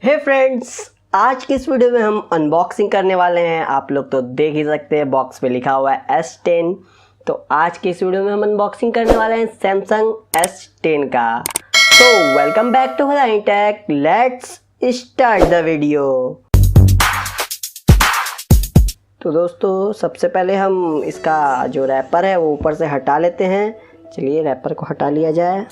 हे friends, आज की इस वीडियो में हम अनबॉक्सिंग करने वाले हैं। आप लोग तो देख ही सकते हैं, बॉक्स पे लिखा हुआ है S10। तो आज की इस वीडियो में हम अनबॉक्सिंग करने वाले हैं सैमसंग S10 का। तो वेलकम बैक टू फलाइन tech, let's start the video. तो दोस्तों, सबसे पहले हम इसका जो रैपर है वो ऊपर से हटा लेते हैं। चलिए रैपर को हटा लिया जाए।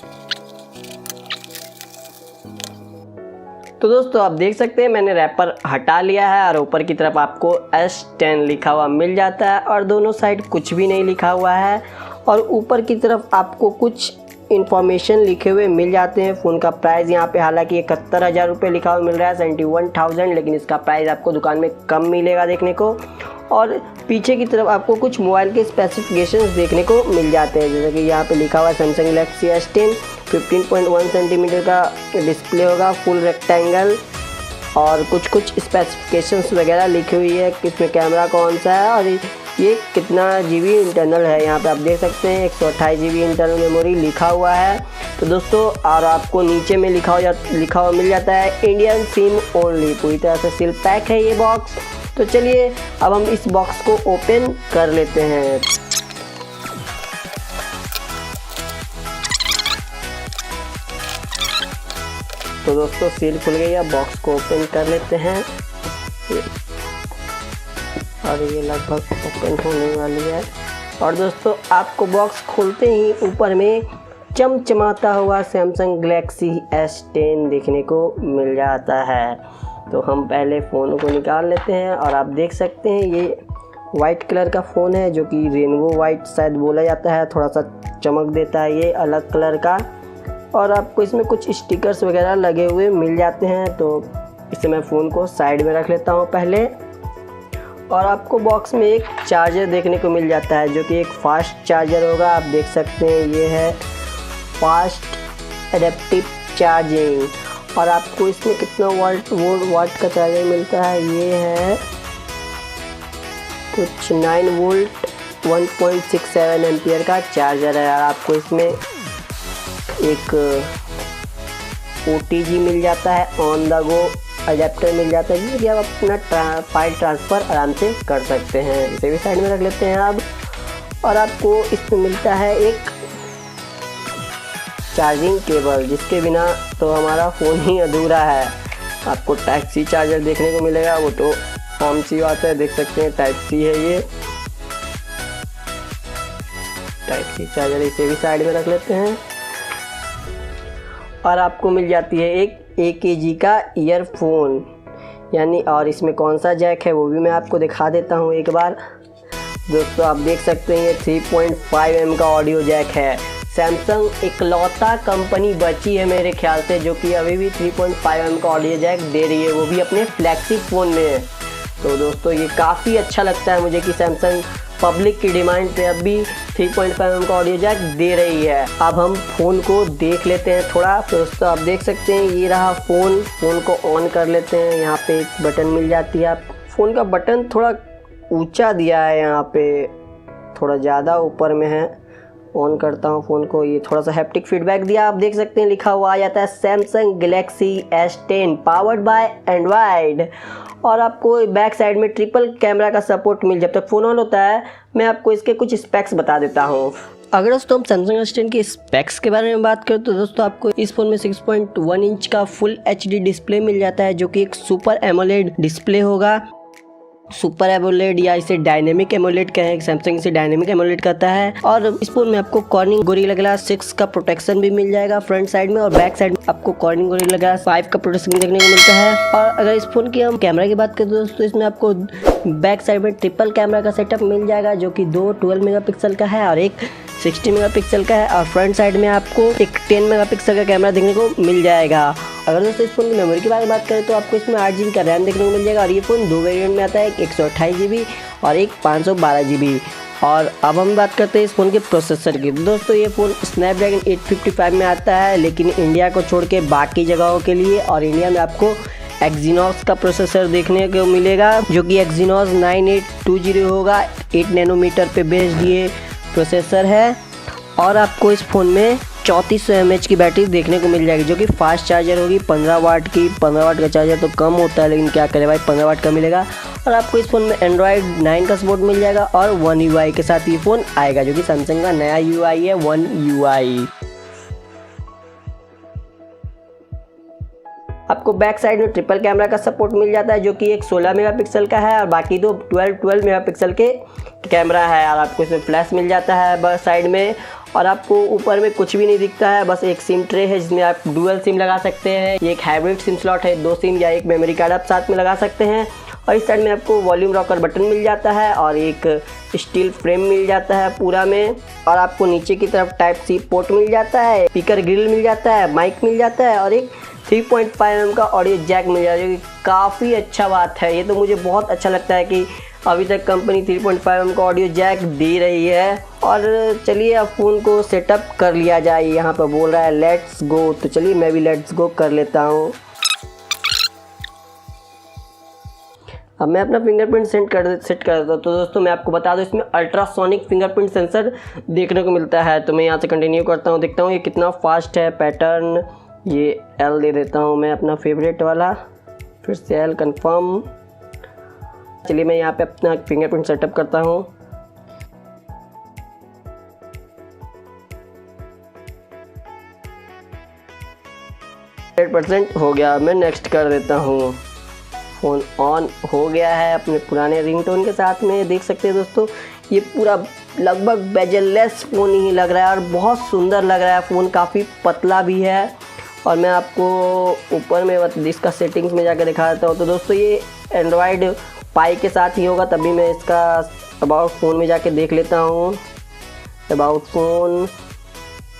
तो दोस्तों, आप देख सकते हैं मैंने रैपर हटा लिया है और ऊपर की तरफ आपको S10 लिखा हुआ मिल जाता है और दोनों साइड कुछ भी नहीं लिखा हुआ है। और ऊपर की तरफ आपको कुछ इन्फॉर्मेशन लिखे हुए मिल जाते हैं। फ़ोन का प्राइस यहाँ पे हालांकि 71,000 रुपये लिखा हुआ मिल रहा है, 71,000, लेकिन इसका प्राइस आपको दुकान में कम मिलेगा देखने को। और पीछे की तरफ आपको कुछ मोबाइल के स्पेसिफिकेशंस देखने को मिल जाते हैं, जैसे कि यहाँ पे लिखा हुआ है सैमसंग गैलेक्सी S10 15.1 सेंटीमीटर का डिस्प्ले होगा, फुल रेक्टेंगल, और कुछ स्पेसिफिकेशंस वगैरह लिखी हुई है कि इसमें कैमरा कौन सा है और ये कितना GB इंटरनल है। यहाँ पे आप देख सकते हैं 128 GB इंटरनल मेमोरी लिखा हुआ है। तो दोस्तों, और आपको नीचे में लिखा हुआ मिल जाता है इंडियन सिम ओनली। पूरी तरह से सील पैक है ये बॉक्स। तो चलिए अब हम इस बॉक्स को ओपन कर लेते हैं। तो दोस्तों, सील खुल गई है, बॉक्स को ओपन कर लेते हैं और ये लगभग ओपन होने वाली है। और दोस्तों, आपको बॉक्स खोलते ही ऊपर में चमचमाता हुआ सैमसंग गैलेक्सी S10 देखने को मिल जाता है। तो हम पहले फ़ोन को निकाल लेते हैं और आप देख सकते हैं ये वाइट कलर का फ़ोन है, जो कि रेनबो वाइट शायद बोला जाता है। थोड़ा सा चमक देता है ये अलग कलर का। और आपको इसमें कुछ स्टिकर्स वगैरह लगे हुए मिल जाते हैं। तो इसे मैं फ़ोन को साइड में रख लेता हूँ पहले। और आपको बॉक्स में एक चार्जर देखने को मिल जाता है, जो कि एक फास्ट चार्जर होगा। आप देख सकते हैं ये है फास्ट एडेप्टिव चार्जिंग। और आपको इसमें कितना वाट का चार्जर मिलता है, ये है कुछ 9 वोल्ट 1.67 एम्पियर का चार्जर है। और आपको इसमें एक OTG मिल जाता है, ऑन द गो अडेप्टर मिल जाता है, जिससे आप अपना फाइल ट्रांसफ़र आराम से कर सकते हैं। इसे भी साइड में रख लेते हैं अब। और आपको इसमें मिलता है एक चार्जिंग केबल, जिसके बिना तो हमारा फ़ोन ही अधूरा है। आपको टाइप C चार्जर देखने को मिलेगा, वो तो आम सी बात है। देख सकते हैं टाइप C है ये टाइप C चार्जर। इसे भी साइड में रख लेते हैं। और आपको मिल जाती है एक AKG का ईयरफोन, यानी, और इसमें कौन सा जैक है वो भी मैं आपको दिखा देता हूँ एक बार। दोस्तों, आप देख सकते हैं ये 3.5mm का ऑडियो जैक है। सैमसंग इकलौता कंपनी बची है मेरे ख्याल से जो कि अभी भी 3.5mm का ऑडियो जैक दे रही है, वो भी अपने फ्लैगशिप फ़ोन में। तो दोस्तों, ये काफ़ी अच्छा लगता है मुझे कि सैमसंग पब्लिक की डिमांड पे अब भी 3.5mm का ऑडियो जैक दे रही है। अब हम फ़ोन को देख लेते हैं थोड़ा। दोस्तों, आप देख सकते हैं ये रहा फ़ोन को ऑन कर लेते हैं। यहाँ पे एक बटन मिल जाती है। आप फ़ोन का बटन थोड़ा ऊंचा दिया है, यहाँ पे थोड़ा ज़्यादा ऊपर में है। ऑन करता हूँ फ़ोन को, ये थोड़ा सा हैप्टिक फीडबैक दिया। आप देख सकते हैं लिखा हुआ आ जाता है Samsung Galaxy S10 powered by Android. और आपको बैक साइड में ट्रिपल कैमरा का सपोर्ट जब तक फ़ोन ऑन होता है। मैं आपको इसके कुछ स्पेक्स बता देता हूँ। अगर दोस्तों हम सैमसंग S10 के स्पेक्स के बारे में बात करें तो दोस्तों, आपको इस फ़ोन में 6.1 इंच का फुल HD डिस्प्ले मिल जाता है, जो कि एक सुपर एमोलेड डिस्प्ले होगा। सुपर एमोलेड या इसे डायनेमिक एमोलेड कहें, सैमसंग इसे डायनेमिक एमोलेड कहता है। और इस फोन में आपको कॉर्निंग गोरिल्ला ग्लास 6 का प्रोटेक्शन भी मिल जाएगा फ्रंट साइड में, और बैक साइड में आपको कॉर्निंग गोरिल्ला ग्लास 5 का प्रोटेक्शन देखने को मिलता है। और अगर इस फोन की हम कैमरा की बात करें तो दोस्तों, इसमें आपको बैक साइड में ट्रिपल कैमरा का सेटअप मिल जाएगा, जो कि 2 12 मेगापिक्सल का है और एक 60 मेगापिक्सल का है। और फ्रंट साइड में आपको एक 10 मेगापिक्सल का कैमरा देखने को मिल जाएगा। अगर दोस्तों इस फ़ोन की मेमोरी के बारे में बात करें तो आपको इसमें 8 GB का रैम देखने को मिल जाएगा। और ये फ़ोन 2 वेरिएंट में आता है, एक 128 GB और एक 512 GB। और अब हम बात करते हैं इस फ़ोन के प्रोसेसर की। दोस्तों, ये फ़ोन स्नैपड्रैगन 855 में आता है, लेकिन इंडिया को छोड़ के बाकी जगहों के लिए और इंडिया में आपको एक्जीनोस का प्रोसेसर देखने को मिलेगा, जो कि एक्जीनोस 9820 होगा। 8 नैनोमीटर पे बेस्ड ये प्रोसेसर है। और आपको इस फ़ोन में 3400 mAh की बैटरी देखने को मिल जाएगी, जो कि फास्ट चार्जर होगी 15 वाट की। 15 वाट का चार्जर तो कम होता है, लेकिन क्या करें भाई, 15 वाट का मिलेगा। और आपको इस फ़ोन में एंड्रॉयड 9 का सपोर्ट मिल जाएगा और वन UI के साथ ये फ़ोन आएगा, जो कि सैमसंग का नया UI है, वन UI। आपको बैक साइड में ट्रिपल कैमरा का सपोर्ट मिल जाता है, जो कि एक 16 मेगापिक्सल का है और बाकी दो 12 मेगापिक्सल के कैमरा है। और आपको इसमें फ्लैश मिल जाता है बस साइड में। और आपको ऊपर में कुछ भी नहीं दिखता है, बस एक सिम ट्रे है जिसमें आप डुअल सिम लगा सकते हैं। ये एक हाइब्रिड सिम स्लॉट है, 2 सिम या एक मेमोरी कार्ड आप साथ में लगा सकते हैं। और इस साइड में आपको वॉल्यूम रॉकर बटन मिल जाता है और एक स्टील फ्रेम मिल जाता है पूरा में। और आपको नीचे की तरफ Type-C पोर्ट मिल जाता है, स्पीकर ग्रिल मिल जाता है, माइक मिल जाता है और एक 3.5mm का ऑडियो जैक मिल जाएगा, जो कि काफ़ी अच्छा बात है। ये तो मुझे बहुत अच्छा लगता है कि अभी तक कंपनी 3.5mm का ऑडियो जैक दे रही है। और चलिए अब फ़ोन को सेटअप कर लिया जाए। यहाँ पर बोल रहा है लेट्स गो, तो चलिए मैं भी लेट्स गो कर लेता हूँ। अब मैं अपना फिंगरप्रिंट सेट कर देता हूँ। तो दोस्तों मैं आपको बता दूँ, इसमें अल्ट्रासोनिक फिंगरप्रिंट सेंसर देखने को मिलता है। तो मैं यहाँ से कंटिन्यू करता हूँ, देखता हूँ ये कितना फास्ट है। पैटर्न ये L दे देता हूँ मैं, अपना फेवरेट वाला, फिर से L कंफर्म। चलिए मैं यहाँ पे अपना फिंगरप्रिंट सेटअप करता हूँ। %, हो गया। मैं नेक्स्ट कर देता हूँ। फ़ोन ऑन हो गया है अपने पुराने रिंगटोन के साथ में। देख सकते हैं दोस्तों, ये पूरा लगभग बेजललेस फ़ोन ही लग रहा है और बहुत सुंदर लग रहा है। फ़ोन काफ़ी पतला भी है। और मैं आपको ऊपर में इसका सेटिंग्स में जाकर दिखा देता हूँ। तो दोस्तों ये एंड्रॉयड पाई के साथ ही होगा, तभी मैं इसका अबाउट फ़ोन में जाके देख लेता हूँ। अबाउट फ़ोन,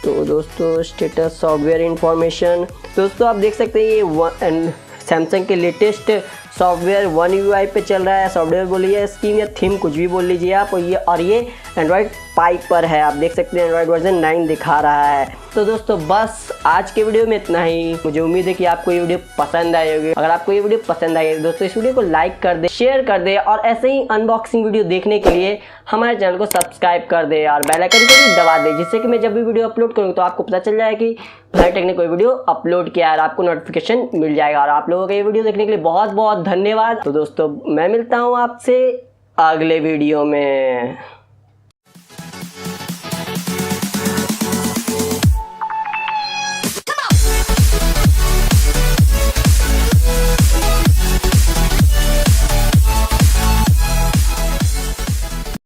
तो दोस्तों स्टेटस सॉफ्टवेयर इंफॉर्मेशन। दोस्तों आप देख सकते हैं ये सैमसंग के लेटेस्ट सॉफ्टवेयर वन UI पे चल रहा है। सॉफ्टवेयर बोलिए, स्कीम या थीम कुछ भी बोल लीजिए आप। और ये एंड्रॉयड पाई पर है। आप देख सकते हैं एंड्रॉयड वर्जन 9 दिखा रहा है। तो दोस्तों बस आज के वीडियो में इतना ही। मुझे उम्मीद है कि आपको ये वीडियो पसंद आई होगी। अगर आपको ये वीडियो पसंद आई है दोस्तों, इस वीडियो को लाइक कर दे, शेयर कर दे और ऐसे ही अनबॉक्सिंग वीडियो देखने के लिए हमारे चैनल को सब्सक्राइब कर दे और बेल आइकन को भी दबा दे, जिससे कि मैं जब भी वीडियो अपलोड करूँ तो आपको पता चल जाए कि भाई टेक ने कोई वीडियो अपलोड किया है और आपको नोटिफिकेशन मिल जाएगा। और आप लोगों का ये वीडियो देखने के लिए बहुत बहुत धन्यवाद। तो दोस्तों मैं मिलता हूँ आपसे अगले वीडियो में।